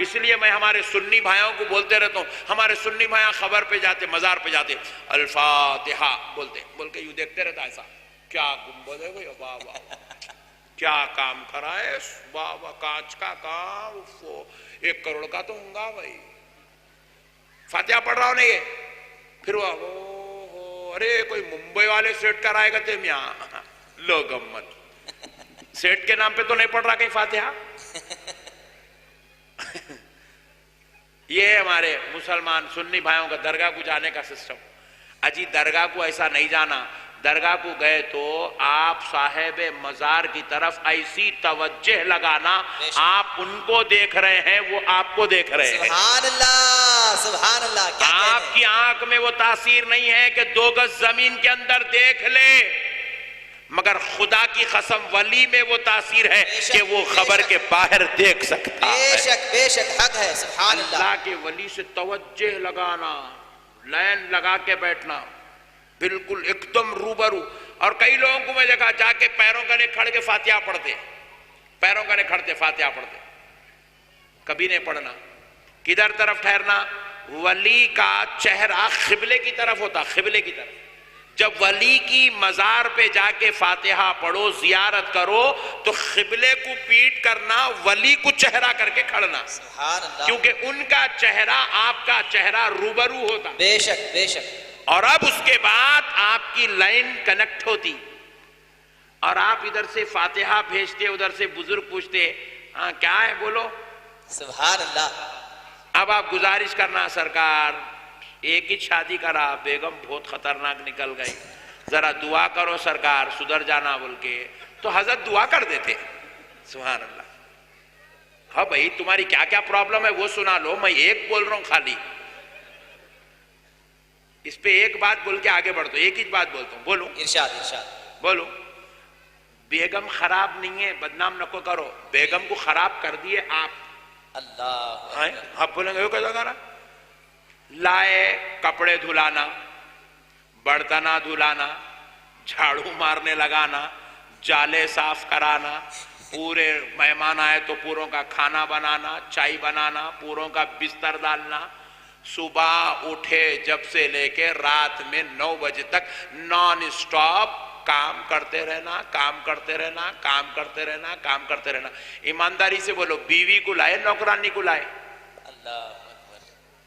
اس لیے میں ہمارے سنی بھائیوں کو بولتے رہتا ہوں، ہمارے سنی بھائیاں خبر پہ جاتے، مزار پہ جاتے، الفاتحہ بولتے، بول کے یوں دیکھتے رہتا ایسا، کیا گنبد ہے بھئی، واہ واہ واہ، کیا کام کرا ہے، واہ واہ، کانچ کا کام، 1 کروڑ کا تو ہوں گا بھائی. فاتحہ پڑھ رہا ہوں نہیں، پھر وہ ارے کوئی ممبئی والے سیٹ کرائے گا تے میاں لوگ امت سیٹ کے نام پہ تو نہیں پڑھ رہا کہیں فاتحہ. یہ ہمارے مسلمان سنی بھائیوں کا درگاہ کو جانے کا سسٹم. اجی درگاہ کو ایسا نہیں جانا، درگاہ کو گئے تو آپ صاحب مزار کی طرف ایسی توجہ لگانا، آپ ان کو دیکھ رہے ہیں، وہ آپ کو دیکھ رہے ہیں. سبحان اللہ سبحان اللہ. آپ کی آنکھ میں وہ تاثیر نہیں ہے کہ 2 گز زمین کے اندر دیکھ لے، مگر خدا کی قسم ولی میں وہ تاثیر ہے کہ وہ خبر کے باہر دیکھ سکتا ہے. بے شک حق ہے. سبحان اللہ. اللہ کے ولی سے توجہ لگانا، لائن لگا کے بیٹھنا، بالکل ایک دم روبرو. اور کئی لوگوں کو میں دیکھا جا کے پیروں کا نہیں کھڑ کے فاتحہ پڑھتے، پیروں کا نہیں کھڑتے فاتحہ پڑھتے. کبھی نہیں پڑھنا. کدھر طرف ٹھہرنا؟ ولی کا چہرہ قبلے کی طرف ہوتا، قبلے کی طرف. جب ولی کی مزار پہ جا کے فاتحہ پڑھو، زیارت کرو، تو قبلے کو پیٹ کرنا، ولی کو چہرہ کر کے کھڑنا. سبحان اللہ. کیونکہ ان کا چہرہ آپ کا چہرہ روبرو ہوتا. بے شک بے شک. اور اب اس کے بعد آپ کی لائن کنیکٹ ہوتی، اور آپ ادھر سے فاتحہ بھیجتے، ادھر سے بزرگ پوچھتے ہاں کیا ہے بولو. سبحان اللہ. اب آپ گزارش کرنا، سرکار ایک ہی شادی کرا، بیگم بہت خطرناک نکل گئی، ذرا دعا کرو سرکار سدھر جانا بول کے، تو حضرت دعا کر دیتے. سبحان اللہ. ہاں بھائی تمہاری کیا کیا پرابلم ہے وہ سنا لو، میں ایک بول رہا ہوں خالی، اس پہ ایک بات بول کے آگے بڑھ دو. ایک ہی بات بولتا ہوں، بولو. ارشاد ارشاد. بولو. بیگم خراب نہیں ہے، بدنام نہ کرو، بیگم کو خراب کر دیے آپ. اللہ. آپ بولیں گے کیسا کرا؟ لائے کپڑے دھلانا، برتنا دھلانا، جھاڑو مارنے لگانا، جالے صاف کرانا، پورے مہمان آئے تو پوروں کا کھانا بنانا، چائے بنانا، پوروں کا بستر ڈالنا، صبح اٹھے جب سے لے کے رات میں 9 بجے تک نان اسٹاپ کام کرتے رہنا، کام کرتے رہنا، کام کرتے رہنا، کام کرتے رہنا. ایمانداری سے بولو، بیوی کو لائے نوکرانی کو لائے؟ اللہ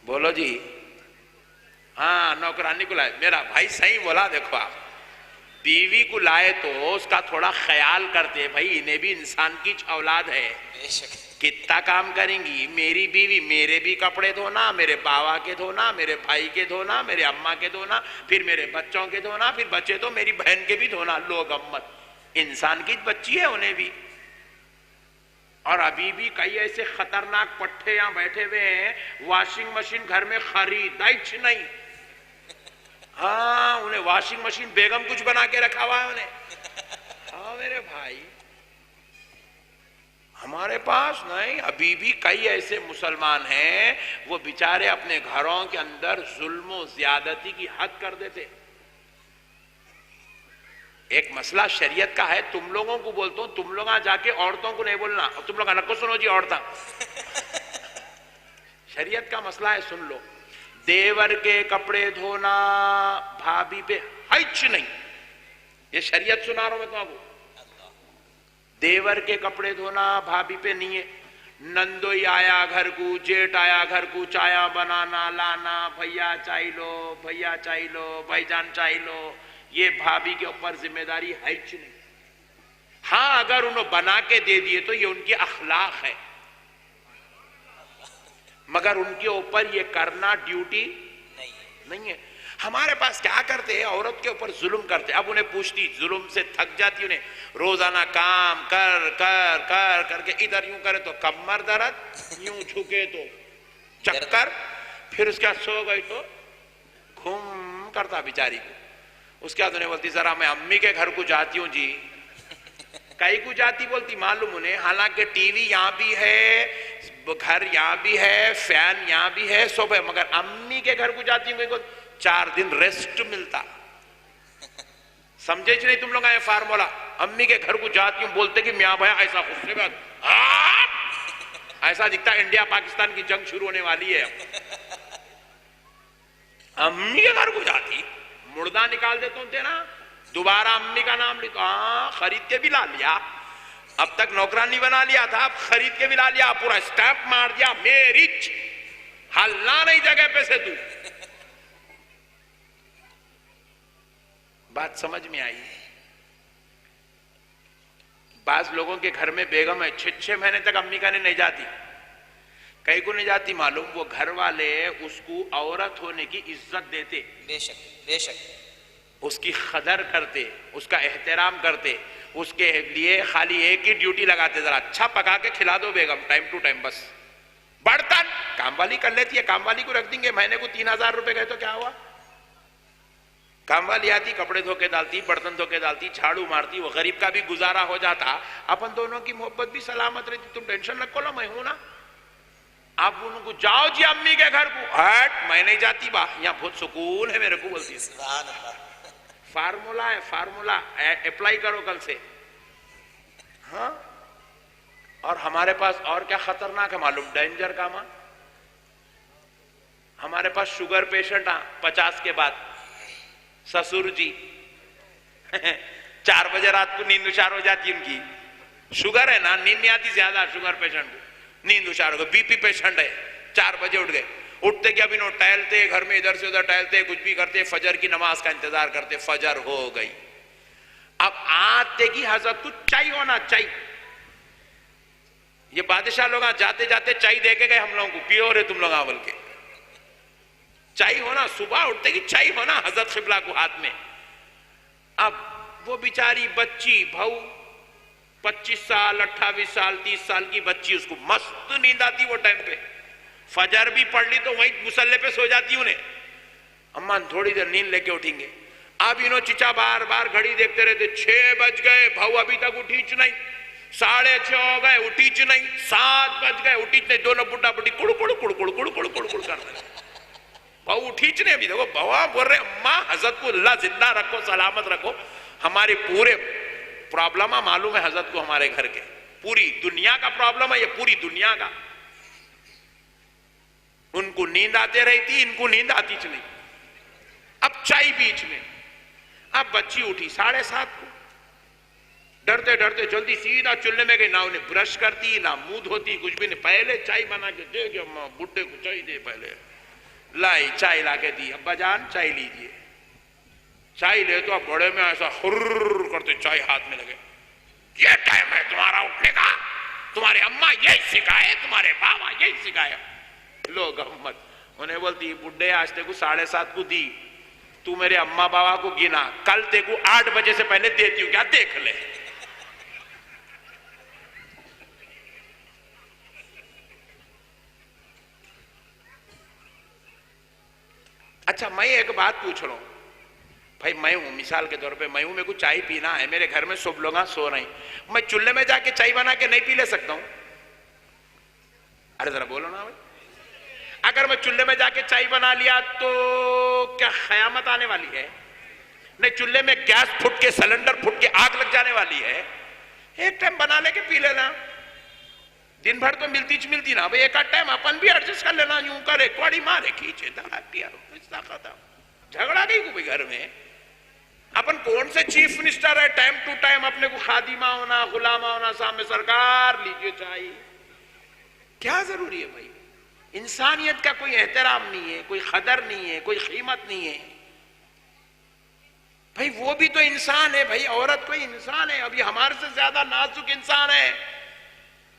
بولو جی. ہاں نوکرانی کو لائے. میرا بھائی صحیح بولا. دیکھو آپ بیوی کو لائے تو اس کا تھوڑا خیال کرتے، بھائی انہیں بھی انسان کی اولاد ہے، بے شک. کتنا کام کریں گی میری بیوی، میرے بھی کپڑے دھونا، میرے باوا کے دھونا، میرے بھائی کے دھونا، میرے اماں کے دھونا، پھر میرے بچوں کے دھونا، پھر بچے تو میری بہن کے بھی دھونا. لوگ امت انسان کی بچی ہے انہیں بھی. اور ابھی بھی کئی ایسے خطرناک پٹھے یہاں بیٹھے ہوئے ہیں، واشنگ مشین گھر میں خریدائچ نہیں. ہاں انہیں واشنگ مشین بیگم کچھ بنا کے رکھا ہوا ہے انہیں. ہاں میرے بھائی ہمارے پاس نہیں. ابھی بھی کئی ایسے مسلمان ہیں وہ بیچارے اپنے گھروں کے اندر ظلم و زیادتی کی حد کر دیتے. ایک مسئلہ شریعت کا ہے، تم لوگوں کو بولتا ہوں، تم لوگ جا کے عورتوں کو نہیں بولنا. تم لوگ نکو سنو جی عورتاں، شریعت کا مسئلہ ہے سن لو. دیور کے کپڑے دھونا بھابھی پہ حج نہیں، یہ شریعت سنا رہا ہوں میں تمہیں کو. دیور کے کپڑے دھونا بھابھی پہ نہیں ہے. نندوئی آیا گھر کو، جیٹ آیا گھر کو، چایا بنانا لانا، بھیا چائے لو، بھیا چائے لو، بھائی جان چائے لو، یہ بھابھی کے اوپر ذمہ داری ہے نہیں. ہاں اگر انہوں بنا کے دے دیے تو یہ ان کی اخلاق ہے، مگر ان کے اوپر یہ کرنا ڈیوٹی نہیں ہے. ہمارے پاس کیا کرتے ہیں، عورت کے اوپر ظلم کرتے. اب انہیں پوچھتی، ظلم سے تھک جاتی انہیں، روزانہ کام کر کر کر کر کے ادھر یوں کرے تو کمر درد، یوں جھکے تو چکر، پھر اس کے بعد سو گئی تو گھوم کرتا بیچاری کو. اس کے بعد انہیں بولتی ذرا میں امی کے گھر کو جاتی ہوں جی. کئی کو جاتی بولتی معلوم انہیں، حالانکہ ٹی وی یہاں بھی ہے، گھر یہاں بھی ہے، فین یہاں بھی ہے، سب ہے، مگر امی کے گھر کو جاتی ہوں 4 دن ریسٹ ملتا. سمجھے نہیں تم لوگ آئے فارمولا؟ امی کے گھر کو جاتی ہوں بولتے کہ میاں بھائی ایسا غصے میں ایسا دکھتا ہے انڈیا پاکستان کی جنگ شروع ہونے والی ہے اب. امی کے گھر کو جاتی مردہ نکال دیتے تھے نا, دوبارہ امی کا نام لکھو, ہاں خرید کے بھی لا لیا, اب تک نوکرانی بنا لیا تھا, اب خرید کے بھی لا لیا, پورا اسٹیمپ مار دیا, میرج ہلنا نہیں جگہ پہ سے. تو بات سمجھ میں آئی؟ بعض لوگوں کے گھر میں بیگم ہے 6 مہینے تک امی کا نہیں جاتی. کئی کو نہیں جاتی معلوم, وہ گھر والے اس کو عورت ہونے کی عزت دیتے, بے شک بے شک, اس کی قدر کرتے, اس کا احترام کرتے, اس کے لیے خالی ایک ہی ڈیوٹی لگاتے, ذرا اچھا پکا کے کھلا دو بیگم ٹائم ٹو ٹائم, بس. برتن کام والی کر لیتی ہے, کام والی کو رکھ دیں گے, مہینے کو 3,000 روپے گئے تو کیا ہوا. کام والی آتی, کپڑے دھو کے ڈالتی, برتن دھو کے ڈالتی, جھاڑو مارتی, وہ غریب کا بھی گزارا ہو جاتا, اپن دونوں کی محبت بھی سلامت رہتی. تم ٹینشن نہ کرو, میں ہوں نا. آپ ان کو جاؤ جی امی کے گھر کو, ہٹ میں نہیں جاتی با, یہاں بہت سکون ہے میرے کو بولتی ہے. سبحان اللہ. فارمولا ہے, فارمولا اپلائی کرو کل سے. ہاں, اور ہمارے پاس اور کیا خطرناک ہے معلوم, ڈینجر کا ماں. ہمارے پاس شوگر پیشنٹ 50 کے بعد, سسور جی 4 بجے رات کو نیند اشار ہو جاتی ان کی, شوگر ہے نا, نیند نہیں آتی زیادہ شوگر پیشنٹ کو, نیند اشار ہو گئی. بی پی پیشنٹ ہے, 4 بجے اٹھ گئے, اٹھتے کیا بھی نو, ٹہلتے گھر میں ادھر سے ادھر ٹہلتے, کچھ بھی کرتے, فجر کی نماز کا انتظار کرتے, فجر ہو گئی. اب آتے کی حضرت کو چائے ہونا چاہیے. یہ بادشاہ لوگ جاتے جاتے چائے دے کے گئے ہم لوگوں کو, پیو رہے تم لوگ بول کے. چائے ہونا, صبح اٹھتے کی چائے ہونا حضرت قبلہ کو ہاتھ میں. اب وہ بیچاری بچی بھاؤ 25 سال 28 سال 30 سال کی بچی, اس کو مست نیند آتی وہ ٹائم پہ, فجر بھی پڑھ لی تو وہیں مسلح پہ سو جاتی انہیں. اماں تھوڑی دیر نیند لے کے اٹھیں گے. اب انہوں چچا بار بار گھڑی دیکھتے رہتے, 6 بج گئے بھاؤ ابھی تک اٹھیچ نہیں, 6:30 ہو گئے اٹھیچ نہیں, 7 بج گئے اٹھیچ نہیں, دونوں بڈھا بڈھی کڑ کڑ کڑ کڑ کڑ کڑ کڑ کڑ کرتے رہے. بہو اٹھیچ نہیں ابھی, دیکھو بہوا بول رہے اماں حضرت کو اللہ زندہ رکھو سلامت رکھو. ہماری پورے پرابلم معلوم ہے حضرت کو, ہمارے گھر کے پوری دنیا کا پرابلم ہے یہ, پوری دنیا کا. ان کو نیند آتے رہی تھی, ان کو نیند آتی چ نہیں. اب چائے بیچ میں, اب بچی اٹھی 7:30 کو, ڈرتے ڈرتے جلدی سیدھا چولہے میں گئی, نہ انہیں برش کرتی نہ منہ دھوتی کچھ بھی نہیں, پہلے چائے بنا کے دے گی اماں, بڈھے کو چائے دے, پہلے لائی چائے لا کے دی, ابا جان چائے لیجیے. چائے لے تو اب بڑے میں ایسا خرر کرتے چائے ہاتھ میں لگے, یہ ٹائم ہے تمہارا اٹھنے کا, تمہارے اماں یہی سکھائے, تمہارے بابا یہی سکھایا. لوگ احمد انہیں بولتی, بڈھے آج تے کو 7:30 کو دی, تو میرے اماں بابا کو گنا, کل تے کو 8 بجے سے پہلے دیتی ہوں, کیا دیکھ لے. اچھا میں ایک بات پوچھ رہا ہوں بھائی, میں ہوں مثال کے طور پہ, میں ہوں, میرے کو چائے پینا ہے, میرے گھر میں سب لوگ سو رہے ہیں, میں چولہے میں جا کے چائے بنا کے نہیں پی لے سکتا ہوں؟ ارے ذرا بولو نا بھائی. اگر میں چولہے میں جا کے چائے بنا لیا تو کیا قیامت آنے والی ہے؟ نہیں, چولہے میں گیس پھٹ کے, سلنڈر پھٹ کے آگ لگ جانے والی ہے. ایک ٹائم بنا لے کے پی لینا, دن بھر تو ملتی نا بھائی, ایک آدھ ٹائم اپن بھی ایڈجسٹ کر لینا, یوں کرے کوڑی مارے کھینچے دلا پیا, جھگڑا نہیں کوئی گھر میں. اپن کون سے چیف منسٹر ہے, ٹائم ٹو ٹائم اپنے کو خادمہ ہونا, غلامہ ہونا, سامنے سرکار لیجیے چاہیے. کیا ضروری ہے بھائی؟ انسانیت کا کوئی احترام نہیں ہے, کوئی قدر نہیں ہے, کوئی قیمت نہیں ہے بھائی. وہ بھی تو انسان ہے بھائی, عورت کوئی انسان ہے, ابھی ہمارے سے زیادہ نازک انسان ہے,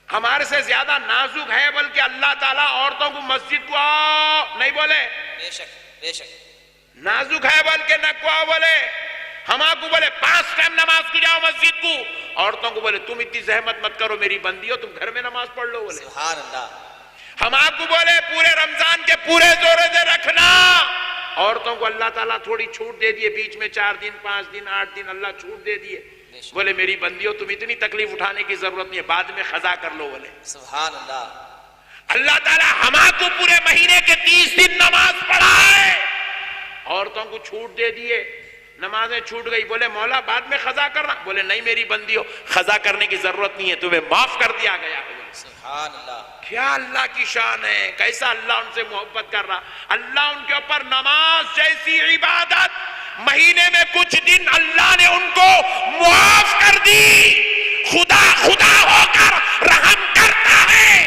ہمارے سے زیادہ نازک ہے, بلکہ اللہ تعالیٰ عورتوں کو مسجد کو آؤ نہیں بولے, بے شک بے شک, نازک ہے بلکہ نہ کو آؤ بولے. ہمارے کو بولے 5 ٹائم نماز کو جاؤ مسجد کو, عورتوں کو بولے تم اتنی زحمت مت کرو, میری بندی ہو, تم گھر میں نماز پڑھ لو بولے. سبحان اللہ. ہم آپ کو بولے پورے رمضان کے پورے زورے سے رکھنا, عورتوں کو اللہ تعالیٰ تھوڑی چھوٹ دے دیے, بیچ میں 4 دن 5 دن 8 دن اللہ چھوٹ دے دیے, بولے میری بندی ہو, تم اتنی تکلیف اٹھانے کی ضرورت نہیں ہے, بعد میں قضا کر لو بولے. سبحان اللہ. اللہ تعالیٰ ہم آپ کو پورے مہینے کے 30 دن نماز پڑھائے, عورتوں کو چھوٹ دے دیے, نمازیں چھوٹ گئی, بولے مولا بعد میں قضا کرنا, بولے نہیں میری بندی ہو, قضا کرنے کی ضرورت نہیں ہے, تمہیں معاف کر دیا گیا. سبحان اللہ کیا اللہ کی شان ہے، کیسا اللہ ان سے محبت کر رہا. اللہ ان کے اوپر نماز جیسی عبادت مہینے میں کچھ دن اللہ نے ان کو معاف کر دی. خدا خدا ہو کر رحم کرتا ہے،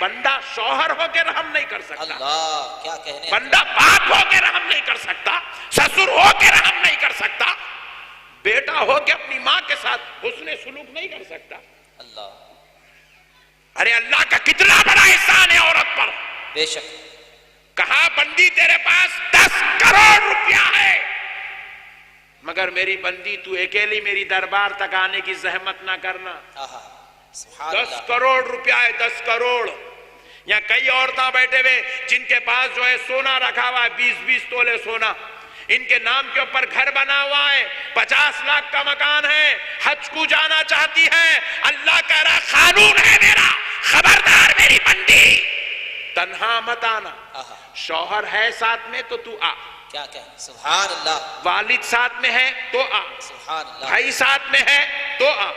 بندہ شوہر ہو کے رحم نہیں کر سکتا، اللہ کیا کہنے بندہ باپ ہو کے رحم نہیں کر سکتا، سسر ہو کے رحم نہیں کر سکتا، بیٹا ہو کے اپنی ماں کے ساتھ حسن سلوک نہیں کر سکتا. اللہ ارے اللہ کا کتنا بڑا احسان ہے عورت پر. بے شک کہا بندی تیرے پاس 10 کروڑ روپیہ ہے، مگر میری بندی تو اکیلی میری دربار تک آنے کی زحمت نہ کرنا. آہا سبحان 10 اللہ کروڑ روپیہ ہے، 10 کروڑ. یا کئی عورتیں بیٹھے ہوئے جن کے پاس جو ہے سونا رکھا ہوا ہے، 20-20 تولے سونا، ان کے نام کے اوپر گھر بنا ہوا ہے، 50 لاکھ کا مکان ہے، حج کو جانا چاہتی ہے. اللہ کہہ رہا قانون ہے میرا، خبردار میری بندی تنہا مت آنا. آہا شوہر ہے ساتھ میں تو تو آ، کیا کہنے سبحان اللہ والد ساتھ میں ہے تو آ، سبحان اللہ بھائی ساتھ میں ہے تو آ،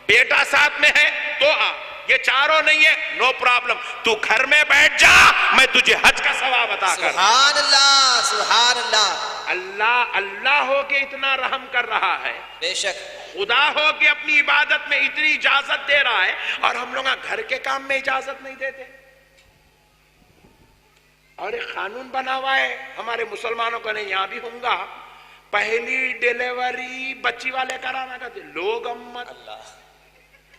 بیٹا ساتھ میں ہے تو آ. یہ چاروں نہیں ہے نو پرابلم، تو گھر میں بیٹھ جا، میں تجھے حج کا ثواب عطا کر. سبحان اللہ سبحان اللہ اللہ اللہ ہو کے اتنا رحم کر رہا ہے، بے شک خدا ہو کے اپنی عبادت میں اتنی اجازت دے رہا ہے، اور ہم لوگ گھر کے کام میں اجازت نہیں دیتے. اور ایک قانون بنا ہوا ہے ہمارے مسلمانوں کا، نہیں یہاں بھی ہوں گا، پہلی ڈیلیوری بچی والے کرانا کہتے لوگ امت. اللہ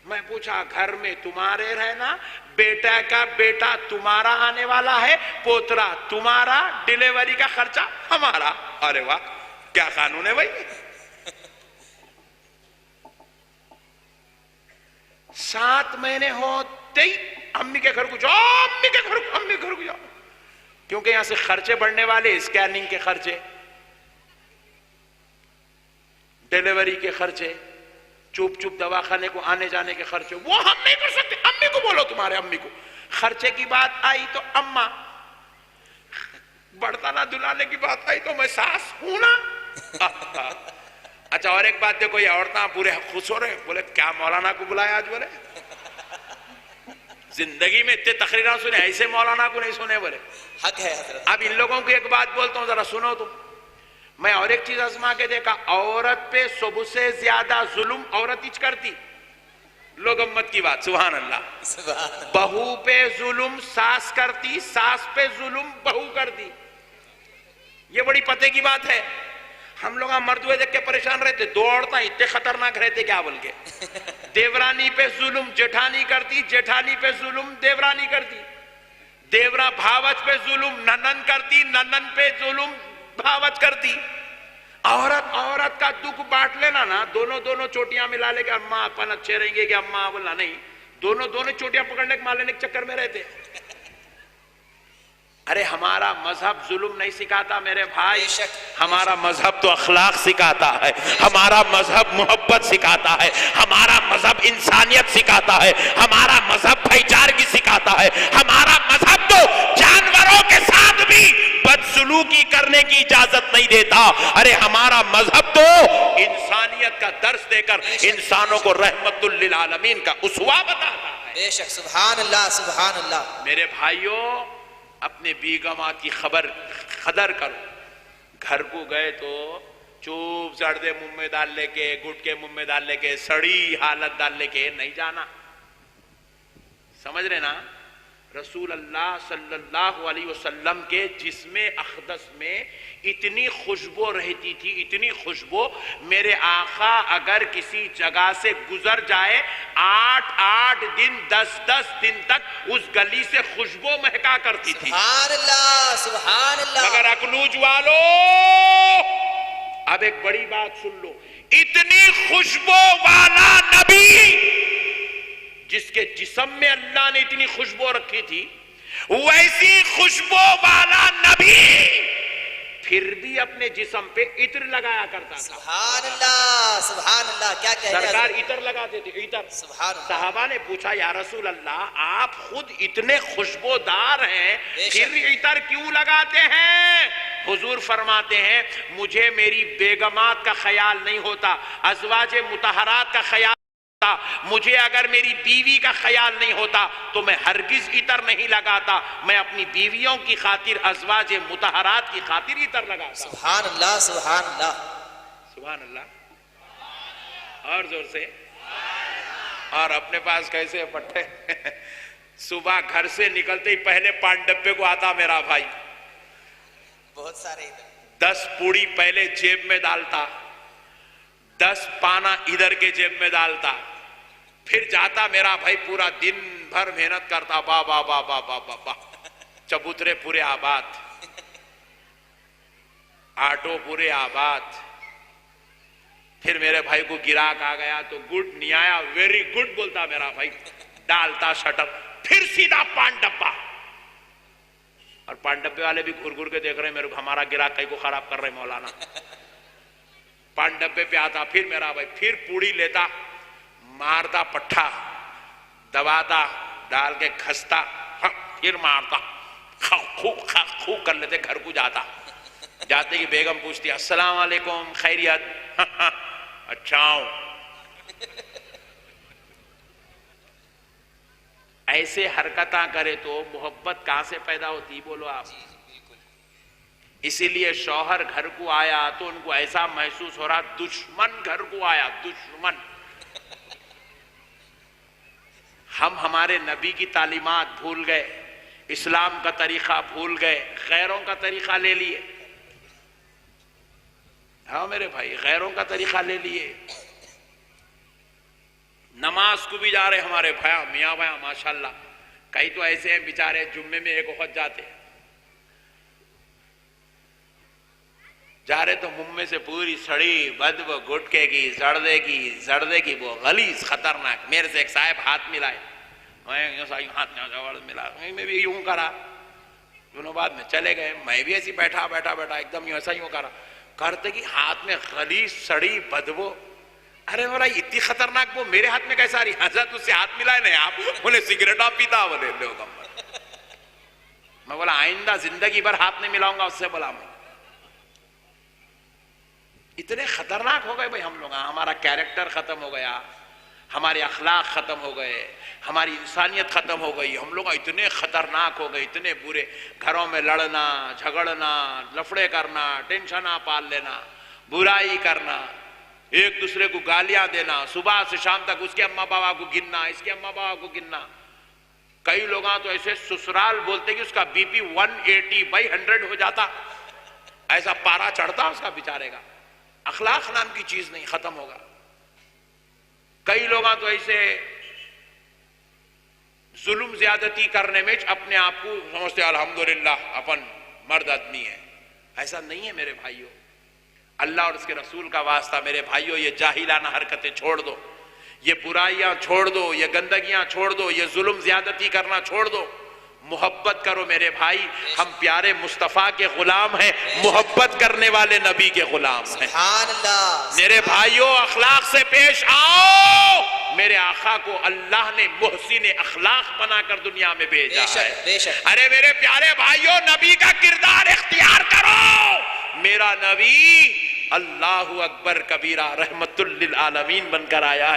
میں پوچھا گھر میں تمہارے رہنا، بیٹا کا بیٹا تمہارا آنے والا ہے، پوترا تمہارا، ڈیلیوری کا خرچہ ہمارا. ارے واہ کیا قانون ہے بھائی. 7 مہینے ہوتے ہی امی کے گھر کو جاؤ، امی کے گھر کو جاؤ، کیونکہ یہاں سے خرچے بڑھنے والے، اسکیننگ کے خرچے، ڈیلیوری کے خرچے، چوپ چوپ دواخانے کو آنے جانے کے خرچے، وہ ہم نہیں کر سکتے. امی کو بولو، تمہارے امی کو. خرچے کی بات آئی تو اماں، بڑھتانا دلانے کی بات آئی تو میں ساس ہوں نا. اچھا اور ایک بات دیکھو، یہ عورتیں پورے خوش ہو رہے، بولے کیا مولانا کو بلایا آج، بولے زندگی میں اتنے تقریریں سنے، ایسے مولانا کو نہیں سنے. بولے حق ہے حضرت. اب ان لوگوں کی ایک بات بولتا ہوں، ذرا سنو تم. میں اور ایک چیز آزما کے دیکھا، عورت پہ سب سے زیادہ ظلم عورت ہی کرتی. لوگ امت کی بات، سبحان اللہ. سبحان اللہ بہو پہ ظلم ساس کرتی، ساس پہ ظلم بہو کرتی. یہ بڑی پتے کی بات ہے. ہم لوگ مرد ہوئے دیکھ کے پریشان رہتے، 2 عورتیں اتنے خطرناک رہتے کیا بول کے. دیورانی پہ ظلم جیٹھانی کرتی، جیٹھانی پہ ظلم دیورانی کرتی، دیورا بھاوچ پہ ظلم ننن کرتی، ننن پہ ظلم بھاوچ کرتی. عورت کا دکھ بانٹ لینا نا، دونوں چوٹیاں ملا لے کے اماں اپن اچھے رہیں گے کہ اماں بولنا نہیں، دونوں چوٹیاں پکڑنے کے مار لینے کے چکر میں رہتے. ارے ہمارا مذہب ظلم نہیں سکھاتا میرے بھائی، بے شک. ہمارا مذہب تو اخلاق سکھاتا ہے، ہمارا مذہب محبت سکھاتا ہے، ہمارا مذہب انسانیت سکھاتا ہے، ہمارا مذہب بھائی چارگی سکھاتا ہے. ہمارا مذہب تو جانوروں کے ساتھ بھی بدسلوکی کرنے کی اجازت نہیں دیتا. ارے ہمارا مذہب تو انسانیت کا درس دے کر انسانوں کو رحمت للعالمین کا اسوہ بتاتا ہے. بے شک سبحان اللہ سبحان اللہ. میرے بھائیوں اپنے بیگمات کی قدر کرو. گھر کو گئے تو چوپ زردے منہ میں ڈال لے کے، گٹکے منہ میں ڈال لے کے، سڑی حالت ڈال لے کے نہیں جانا. سمجھ رہے نا؟ رسول اللہ صلی اللہ علیہ وسلم کے جسم اقدس میں اتنی خوشبو رہتی تھی، اتنی خوشبو. میرے آقا اگر کسی جگہ سے گزر جائے 8 دن 10 دن تک اس گلی سے خوشبو مہکا کرتی تھی. سبحان اللہ سبحان اللہ. مگر اکنوج والو اب ایک بڑی بات سن لو، اتنی خوشبو والا نبی جس کے جسم میں اللہ نے اتنی خوشبو رکھی تھی، ویسی خوشبو والا نبی پھر بھی اپنے جسم پہ عطر لگایا کرتا تھا. سبحان اللہ سبحان اللہ. کیا کہہ رہے ہیں سرکار حضرت؟ عطر لگاتے تھے، عطر. سبحان اللہ. صحابہ نے پوچھا یا رسول اللہ آپ خود اتنے خوشبودار ہیں پھر عطر کیوں لگاتے ہیں؟ حضور فرماتے ہیں مجھے میری بیگمات کا خیال نہیں ہوتا، ازواج مطہرات کا خیال مجھے اگر میری بیوی کا خیال نہیں ہوتا تو میں ہرگز عطر نہیں لگاتا، میں اپنی بیویوں کی خاطر، ازواج مطہرات کی خاطر عطر لگاتا۔ سبحان اللہ سبحان اللہ سبحان اللہ، اور زور سے۔ اور اپنے پاس کیسے پٹھے صبح گھر سے نکلتے ہی پہلے پان ڈبے کو آتا میرا بھائی، بہت سارے ادھر 10 پوڑی پہلے جیب میں ڈالتا، 10 پانا ادھر کے جیب میں ڈالتا، پھر جاتا میرا بھائی، پورا دن بھر محنت کرتا، با با با با با با با، چبوترے پورے آباد، آٹو پورے آباد۔ پھر میرے بھائی کو گراہک آ گیا تو گڈ نہیں آیا، ویری گڈ بولتا میرا بھائی، ڈالتا شٹر، پھر سیدھا پان ڈبا۔ اور پان ڈبے والے بھی گھر گھر کے دیکھ رہے ہیں میرے کو، ہمارا گراہک کئی کو خراب کر رہے مولانا۔ پان ڈبے پہ آتا، پھر میرا بھائی پھر پوڑی لیتا، مارتا پٹھا، دباتا، ڈال کے کھستا، پھر مارتا، خو کر لیتے، گھر کو جاتا۔ جاتے کی بیگم پوچھتی السلام علیکم، خیریت؟ اچھا ہوں۔ ایسے حرکتاں کرے تو محبت کہاں سے پیدا ہوتی؟ بولو آپ۔ اسی لیے شوہر گھر کو آیا تو ان کو ایسا محسوس ہو رہا دشمن گھر کو آیا، دشمن۔ ہم ہمارے نبی کی تعلیمات بھول گئے، اسلام کا طریقہ بھول گئے، غیروں کا طریقہ لے لیے۔ ہاں میرے بھائی، غیروں کا طریقہ لے لیے۔ نماز کو بھی جا رہے ہمارے بھیا، میاں بھیا ماشاءاللہ، کئی تو ایسے ہیں بیچارے جمعے میں ایک وقت جاتے، جا رہے تو منہ میں سے پوری سڑی بدبو گٹکے کی، زردے کی وہ غلیظ خطرناک۔ میرے سے ایک صاحب ہاتھ ملائے، میں ہاتھ ملا، میں بھی یوں کرا، دونوں بعد میں چلے گئے، میں بھی ایسی بیٹھا ایک دم ایسا یوں کرا، کرتے کہ ہاتھ میں غلیظ سڑی بدبو۔ ارے بولا اتنی خطرناک وہ میرے ہاتھ میں کیسا آ رہی؟ حضرت اس سے ہاتھ ملائے نہیں آپ، انہیں سگریٹا پیتا بولے لوگ۔ میں بولا آئندہ زندگی بھر ہاتھ نہیں ملاؤں گا اس سے، بولا میں۔ اتنے خطرناک ہو گئے بھائی ہم لوگ، ہمارا کیریکٹر ختم ہو گیا، ہمارے اخلاق ختم ہو گئے، ہماری انسانیت ختم ہو گئی، ہم لوگ اتنے خطرناک ہو گئے، اتنے برے۔ گھروں میں لڑنا، جھگڑنا، لفڑے کرنا، ٹینشناں پال لینا، برائی کرنا، ایک دوسرے کو گالیاں دینا، صبح سے شام تک اس کے اماں بابا کو گننا، اس کے اماں بابا کو گننا۔ کئی لوگ تو ایسے سسرال بولتے کہ اس کا بی پی 180/100 ہو جاتا، ایسا پارا چڑھتا اس کا بیچارے کا۔ اخلاق نام کی چیز نہیں، ختم ہوگا۔ کئی لوگ تو ایسے ظلم زیادتی کرنے میں اپنے آپ کو سمجھتے الحمدللہ اپن مرد آدمی ہے، ایسا نہیں ہے میرے بھائیوں۔ اللہ اور اس کے رسول کا واسطہ میرے بھائیوں، یہ جاہلانہ حرکتیں چھوڑ دو، یہ برائیاں چھوڑ دو، یہ گندگیاں چھوڑ دو، یہ ظلم زیادتی کرنا چھوڑ دو، محبت کرو میرے بھائی۔ ہم پیارے مصطفیٰ کے غلام ہیں، محبت کرنے والے نبی کے غلام ہیں۔ سبحان اللہ میرے بھائیوں اخلاق سے پیش آؤ۔ میرے آقا کو اللہ نے محسن اخلاق بنا کر دنیا میں بھیجا ہے۔ بے شک۔ ارے میرے پیارے بھائیوں، نبی کا کردار اختیار کرو۔ میرا نبی اللہ اکبر کبیرہ رحمت للعالمین بن کر آیا ہے۔